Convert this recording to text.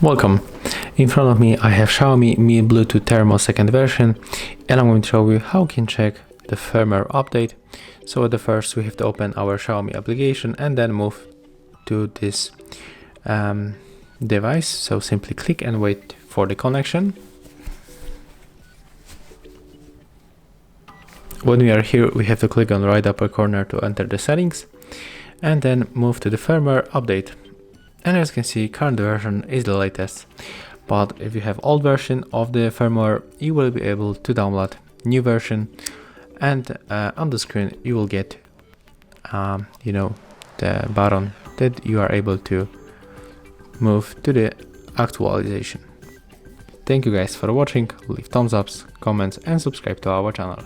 Welcome. In front of me I have Xiaomi Mi Bluetooth Thermo 2nd version, and I'm going to show you how you can check the firmware update. So at the first we have to open our Xiaomi application and then move to this device. So simply click and wait for the connection. When we are here, we have to click on the right upper corner to enter the settings and then move to the firmware update. And as you can see, current version is the latest, but if you have old version of the firmware, you will be able to download new version, and on the screen you will get the button that you are able to move to the actualization. Thank you guys for watching. Leave thumbs ups, comments and subscribe to our channel.